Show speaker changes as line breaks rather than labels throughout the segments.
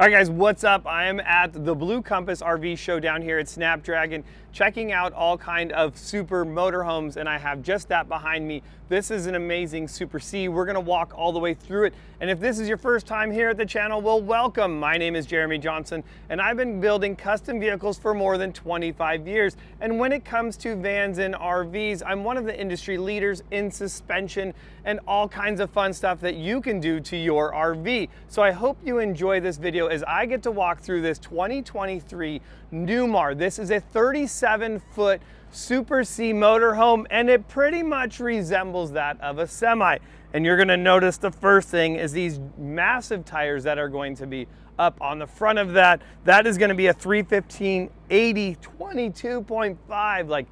All right, guys, what's up? I am at the Blue Compass RV show down here at Snapdragon, checking out all kind of super motorhomes, and I have just that behind me. This is an amazing Super C. We're gonna walk all the way through it, and if this is your first time here at the channel, well, welcome. My name is Jeremy Johnson, and I've been building custom vehicles for more than 25 years, and when it comes to vans and RVs, I'm one of the industry leaders in suspension and all kinds of fun stuff that you can do to your RV. So I hope you enjoy this video as I get to walk through this 2023 Newmar. This is a 37-foot Super C motorhome, and it pretty much resembles that of a semi. And you're gonna notice the first thing is these massive tires that are going to be up on the front of that. That is gonna be a 315/80 22.5. Like,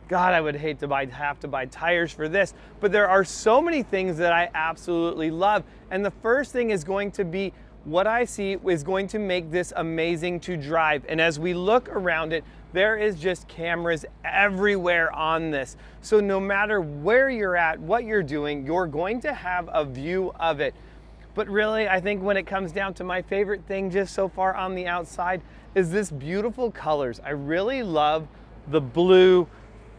God, I would hate to have to buy tires for this, but there are so many things that I absolutely love. And the first thing is going to be what I see is going to make this amazing to drive. And as we look around it, there is just cameras everywhere on this. So no matter where you're at, what you're doing, you're going to have a view of it. But really, I think when it comes down to my favorite thing just so far on the outside is this beautiful colors. I really love the blue,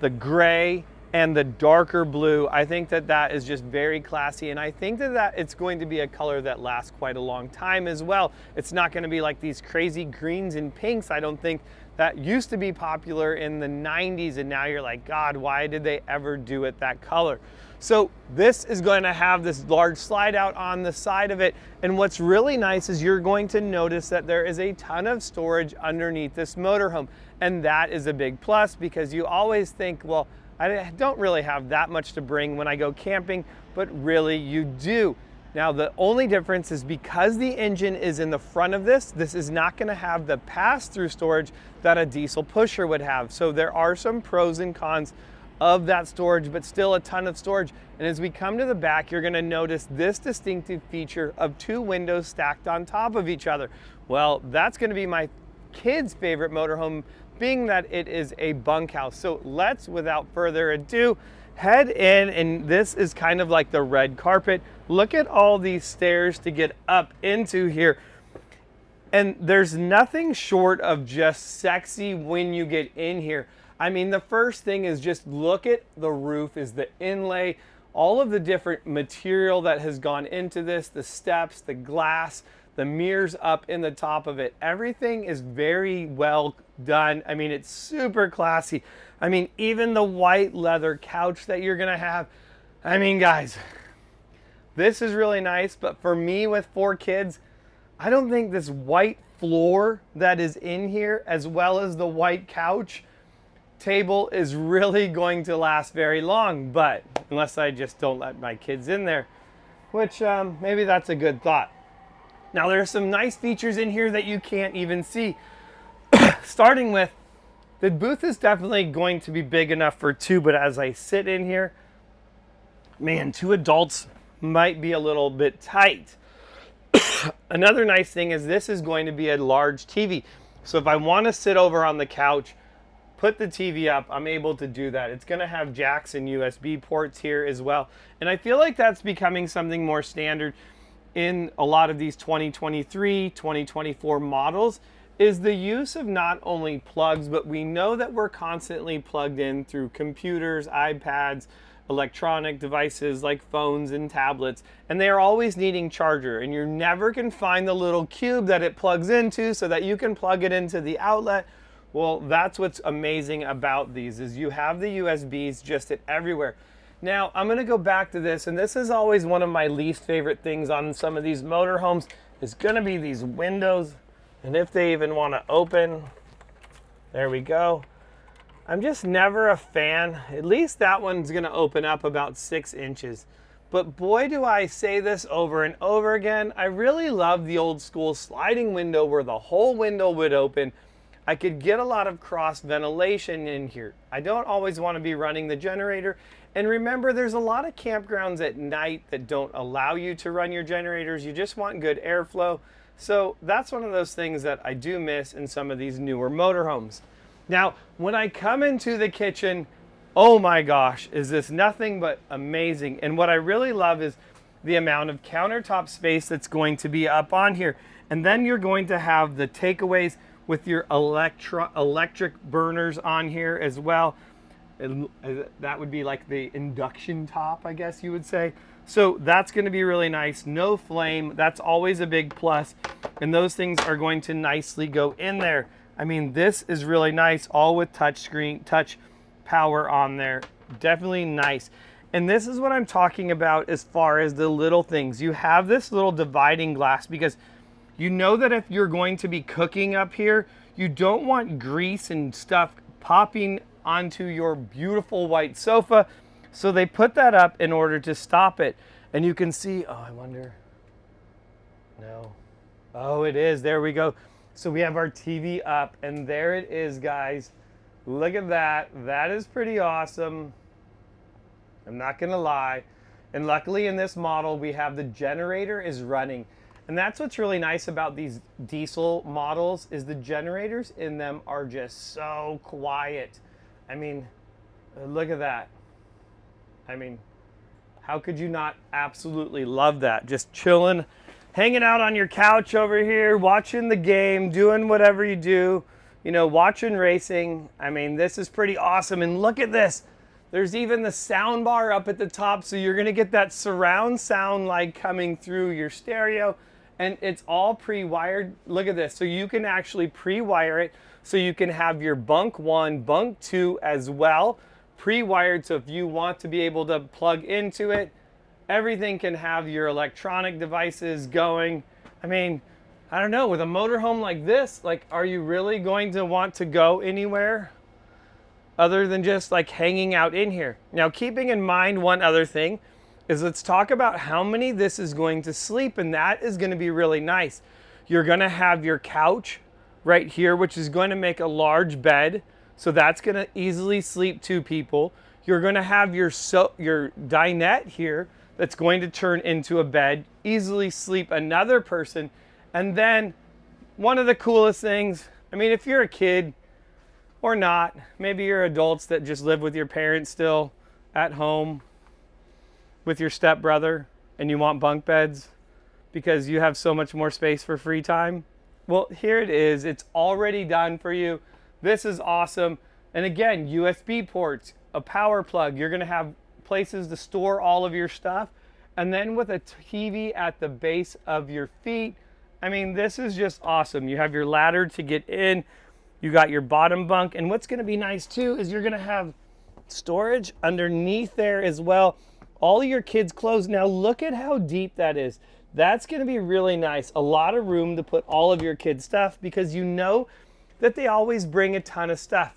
the gray, and the darker blue. I think that that is just very classy, and I think that it's going to be a color that lasts quite a long time as well. It's not going to be like these crazy greens and pinks. I don't think that used to be popular in the 90s, and now you're like, God, why did they ever do it that color? So this is going to have this large slide out on the side of it, and what's really nice is you're going to notice that there is a ton of storage underneath this motorhome, and that is a big plus because you always think, well, I don't really have that much to bring when I go camping, but really you do. Now the only difference is because the engine is in the front of this, this is not gonna have the pass-through storage that a diesel pusher would have. So there are some pros and cons of that storage, but still a ton of storage. And as we come to the back, you're gonna notice this distinctive feature of two windows stacked on top of each other. Well, that's gonna be my kids' favorite motorhome, being that it is a bunkhouse. So let's, without further ado, head in, and this is kind of like the red carpet. Look at all these stairs to get up into here. And there's nothing short of just sexy when you get in here. I mean, the first thing is just look at the roof, is the inlay, all of the different material that has gone into this, the steps, the glass, the mirrors up in the top of it. Everything is very well done. I mean, it's super classy. I mean, even the white leather couch that you're gonna have. I mean, guys, this is really nice, but for me with 4 kids, I don't think this white floor that is in here, as well as the white couch table, is really going to last very long, but unless I just don't let my kids in there, which maybe that's a good thought. Now there's some nice features in here that you can't even see. Starting with, the booth is definitely going to be big enough for 2, but as I sit in here, man, 2 adults might be a little bit tight. Another nice thing is this is going to be a large TV. So if I want to sit over on the couch, put the TV up, I'm able to do that. It's going to have jacks and USB ports here as well. And I feel like that's becoming something more standard in a lot of these 2023, 2024 models, is the use of not only plugs, but we know that we're constantly plugged in through computers, iPads, electronic devices like phones and tablets, and they are always needing charger, and you never can find the little cube that it plugs into so that you can plug it into the outlet. Well, that's what's amazing about these, is you have the USBs just everywhere. Now, I'm gonna go back to this, and this is always one of my least favorite things on some of these motorhomes, is gonna be these windows, and if they even wanna open, there we go. I'm just never a fan. At least that one's gonna open up about 6 inches. But boy, do I say this over and over again, I really love the old school sliding window where the whole window would open. I could get a lot of cross ventilation in here. I don't always want to be running the generator. And remember, there's a lot of campgrounds at night that don't allow you to run your generators. You just want good airflow. So that's one of those things that I do miss in some of these newer motorhomes. Now, when I come into the kitchen, oh my gosh, is this nothing but amazing. And what I really love is the amount of countertop space that's going to be up on here. And then you're going to have the takeaways with your electric burners on here as well. That would be like the induction top, I guess you would say. So that's going to be really nice. No flame. That's always a big plus. And those things are going to nicely go in there. I mean, this is really nice, all with touch power on there. Definitely nice. And this is what I'm talking about as far as the little things. You have this little dividing glass because you know that if you're going to be cooking up here, you don't want grease and stuff popping onto your beautiful white sofa. So they put that up in order to stop it. And you can see, oh, I wonder, no. Oh, it is, there we go. So we have our TV up and there it is, guys. Look at that, that is pretty awesome. I'm not gonna lie. And luckily in this model, we have the generator is running. And that's what's really nice about these diesel models is the generators in them are just so quiet. I mean, look at that. I mean, how could you not absolutely love that? Just chilling, hanging out on your couch over here, watching the game, doing whatever you do, you know, watching racing. I mean, this is pretty awesome. And look at this. There's even the sound bar up at the top, so you're gonna get that surround sound like coming through your stereo, and it's all pre-wired. Look at this, so you can actually pre-wire it, so you can have your bunk 1, bunk 2 as well, pre-wired, so if you want to be able to plug into it, everything can have your electronic devices going. I mean, I don't know, with a motorhome like this, like, are you really going to want to go anywhere other than just like hanging out in here? Now, keeping in mind one other thing is let's talk about how many this is going to sleep, and that is going to be really nice. You're going to have your couch right here, which is going to make a large bed, so that's going to easily sleep 2 people. You're going to have your dinette here that's going to turn into a bed, easily sleep another person. And then one of the coolest things, I mean, if you're a kid or not, maybe you're adults that just live with your parents still at home with your stepbrother and you want bunk beds because you have so much more space for free time. Well, here it is. It's already done for you. This is awesome. And again, USB ports, a power plug. You're gonna have places to store all of your stuff. And then with a TV at the base of your feet, I mean, this is just awesome. You have your ladder to get in. You got your bottom bunk. And what's gonna be nice too is you're gonna have storage underneath there as well. All of your kids' clothes. Now look at how deep that is. That's gonna be really nice. A lot of room to put all of your kids' stuff because you know that they always bring a ton of stuff.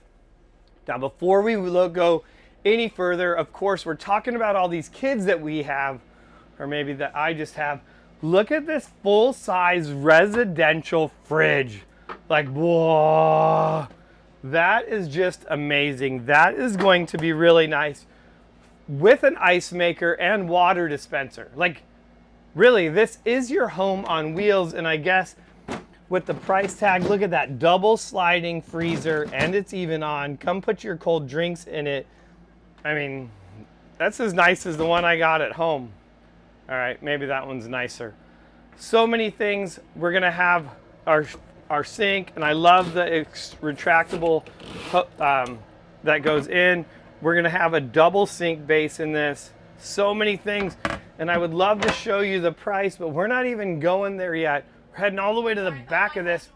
Now before we go any further, of course, we're talking about all these kids that we have, or maybe that I just have. Look at this full-size residential fridge. Like, whoa, that is just amazing. That is going to be really nice with an ice maker and water dispenser. Like, really, this is your home on wheels. And I guess with the price tag, look at that double sliding freezer, and it's even on. Come put your cold drinks in it. I mean, that's as nice as the one I got at home. All right, maybe that one's nicer. So many things. We're gonna have our sink, and I love the retractable that goes in. We're gonna have a double sink base in this. So many things, and I would love to show you the price, but we're not even going there yet. We're heading all the way to the back of this.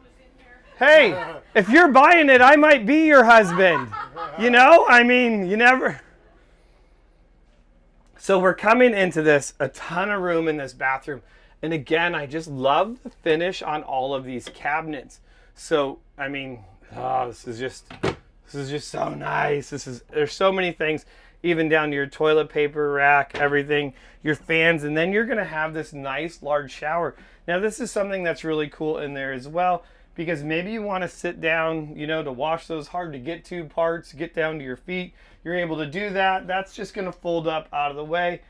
Hey, if you're buying it, I might be your husband. You know, I mean, you never. So we're coming into this, a ton of room in this bathroom. And again, I just love the finish on all of these cabinets. So, I mean, oh, this is just so nice. There's so many things, even down to your toilet paper rack, everything, your fans, and then you're gonna have this nice large shower. Now this is something that's really cool in there as well, because maybe you wanna sit down, you know, to wash those hard to get to parts, get down to your feet. You're able to do that. That's just gonna fold up out of the way.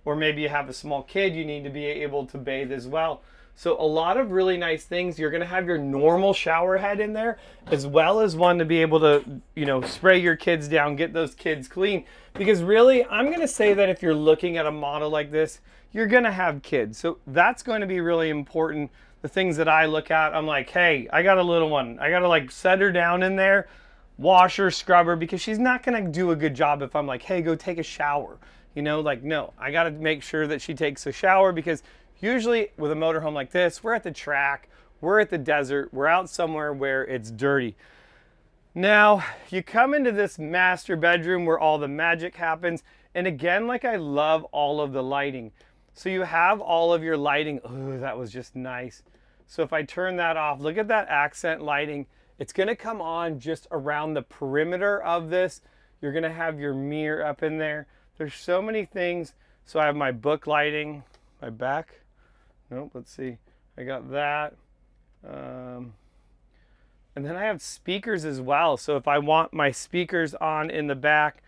Or maybe you have a small kid, you need to be able to bathe as well. So a lot of really nice things. You're gonna have your normal shower head in there, as well as one to be able to, you know, spray your kids down, get those kids clean. Because really, I'm gonna say that if you're looking at a model like this, you're gonna have kids. So that's going to be really important the things that I look at. I'm like, hey, I got a little one. I got to like set her down in there, wash her, scrub her, because she's not going to do a good job if I'm like, hey, go take a shower. You know, like, no, I got to make sure that she takes a shower, because usually with a motorhome like this, we're at the track, we're at the desert, we're out somewhere where it's dirty. Now, you come into this master bedroom where all the magic happens. And again, like, I love all of the lighting. So you have all of your lighting. Oh, that was just nice. So if I turn that off, look at that accent lighting. It's going to come on just around the perimeter of this. You're going to have your mirror up in there. There's so many things. So I have my book lighting, my back. Nope, let's see. I got that. And then I have speakers as well. So if I want my speakers on in the back,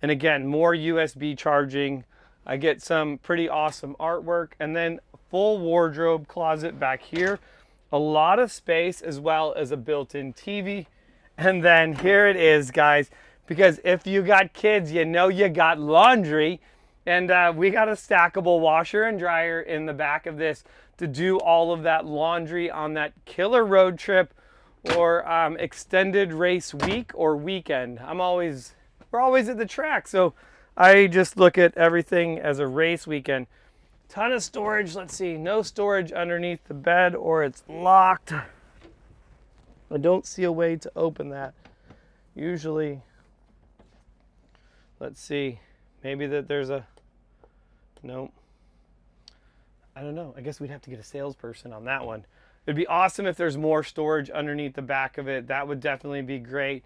and again, more USB charging, I get some pretty awesome artwork, and then full wardrobe closet back here. A lot of space, as well as a built-in TV. And then here it is, guys, because if you got kids, you know you got laundry. And we got a stackable washer and dryer in the back of this to do all of that laundry on that killer road trip or extended race week or weekend. We're always at the track, so I just look at everything as a race weekend. Ton of storage. Let's see, no storage underneath the bed, or it's locked. I don't see a way to open that. Usually, let's see, maybe that there's a, nope. I don't know. I guess we'd have to get a salesperson on that one. It'd be awesome if there's more storage underneath the back of it. That would definitely be great.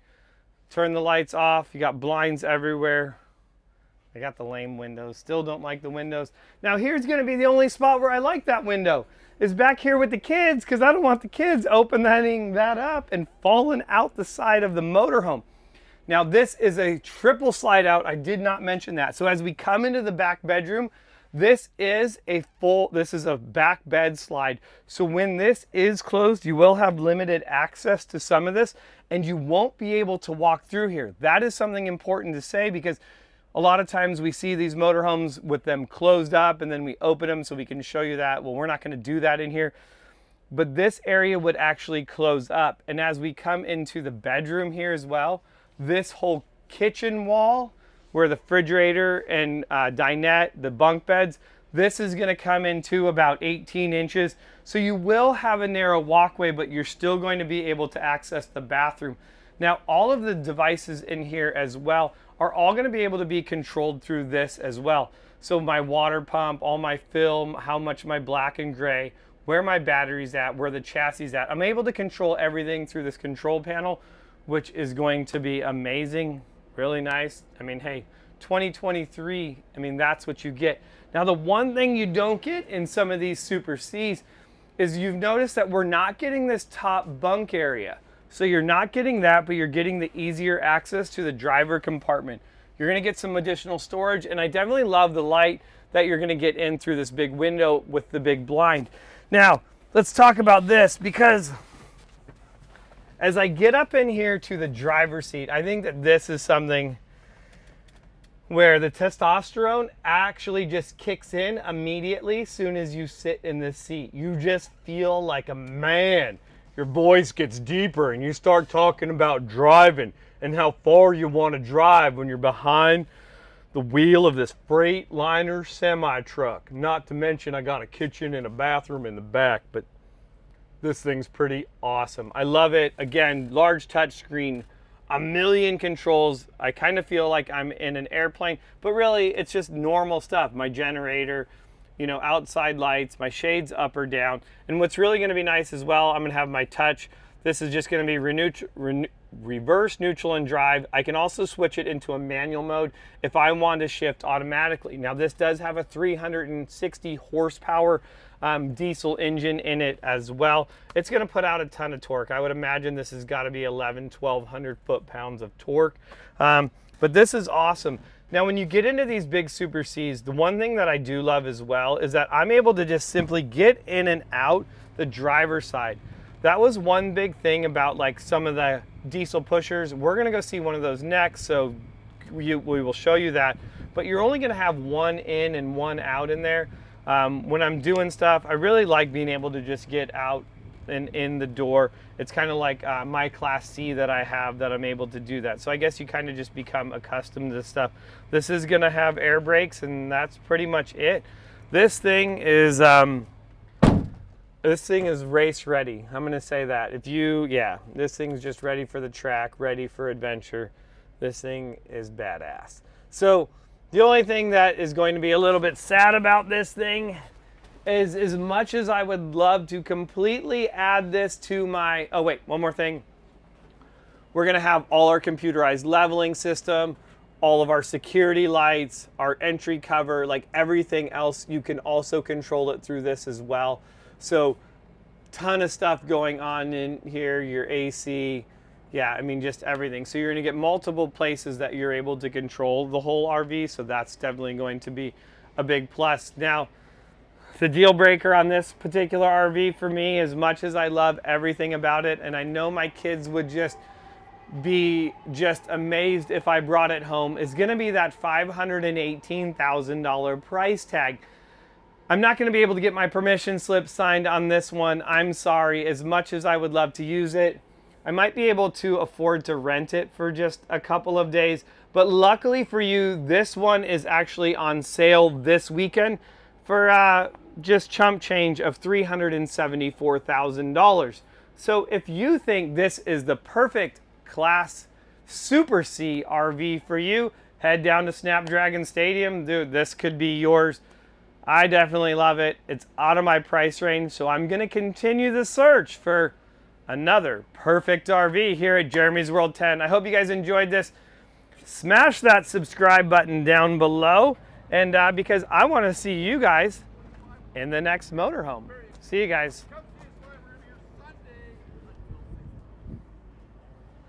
Turn the lights off. You got blinds everywhere. I got the lame windows. Still don't like the windows. Now here's going to be the only spot where I like that window, is back here with the kids, because I don't want the kids opening that up and falling out the side of the motorhome. Now this is a triple slide out. I did not mention that. So as we come into the back bedroom, this is a back bed slide. So when this is closed, you will have limited access to some of this, and you won't be able to walk through here. That is something important to say, because a lot of times we see these motorhomes with them closed up and then we open them so we can show you that. Well, we're not going to do that in here. But this area would actually close up. And as we come into the bedroom here as well, this whole kitchen wall, where the refrigerator and dinette, the bunk beds, this is going to come into about 18 inches. So you will have a narrow walkway, but you're still going to be able to access the bathroom. Now, all of the devices in here as well are all going to be able to be controlled through this as well. So my water pump, all my film, how much my black and gray, where my battery's at, where the chassis is at. I'm able to control everything through this control panel, which is going to be amazing. Really nice. I mean, hey, 2023, I mean, that's what you get. Now, the one thing you don't get in some of these Super Cs is you've noticed that we're not getting this top bunk area. So you're not getting that, but you're getting the easier access to the driver compartment. You're going to get some additional storage, and I definitely love the light that you're going to get in through this big window with the big blind. Now, let's talk about this, because as I get up in here to the driver's seat, I think that this is something where the testosterone actually just kicks in immediately as soon as you sit in this seat. You just feel like a man. Your voice gets deeper and you start talking about driving and how far you want to drive when you're behind the wheel of this Freightliner semi-truck. Not to mention I got a kitchen and a bathroom in the back, but this thing's pretty awesome. I love it. Again, large touchscreen, a million controls. I kind of feel like I'm in an airplane, but really it's just normal stuff. My generator, you know, outside lights, my shades up or down. And what's really going to be nice as well, I'm going to have my touch. This is just going to be reverse, neutral, and drive. I can also switch it into a manual mode if I want to shift automatically. Now this does have a 360 horsepower diesel engine in it as well. It's going to put out a ton of torque. I would imagine this has got to be 1,200 foot-pounds of torque. But this is awesome. Now, when you get into these big Super Cs, the one thing that I do love as well is that I'm able to just simply get in and out the driver's side. That was one big thing about like some of the diesel pushers. We're going to go see one of those next, so we will show you that. But you're only going to have one in and one out in there. When I'm doing stuff, I really like being able to just get out and in the door. It's kind of like my Class C that I have, that I'm able to do that. So I guess you kind of just become accustomed to stuff. This is gonna have air brakes, and that's pretty much it. This thing is race ready. I'm gonna say that. This thing's just ready for the track, ready for adventure. This thing is badass. So the only thing that is going to be a little bit sad about this thing is, as much as I would love to completely add this to my, oh wait, one more thing. We're gonna have all our computerized leveling system, all of our security lights, our entry cover, like everything else. You can also control it through this as well. So ton of stuff going on in here, your AC, yeah, I mean, just everything. So you're gonna get multiple places that you're able to control the whole RV, so that's definitely going to be a big plus. Now, the deal breaker on this particular RV for me, as much as I love everything about it, and I know my kids would just be amazed if I brought it home, is gonna be that $518,000 price tag. I'm not gonna be able to get my permission slip signed on this one. I'm sorry, as much as I would love to use it. I might be able to afford to rent it for just a couple of days, but luckily for you, this one is actually on sale this weekend for just chump change of $374,000. So if you think this is the perfect Class Super C RV for you, head down to Snapdragon Stadium. Dude, this could be yours. I definitely love it. It's out of my price range, so I'm gonna continue the search for another perfect RV here at Jeremy's World 10. I hope you guys enjoyed this. Smash that subscribe button down below, and because I want to see you guys in the next motorhome. See you guys.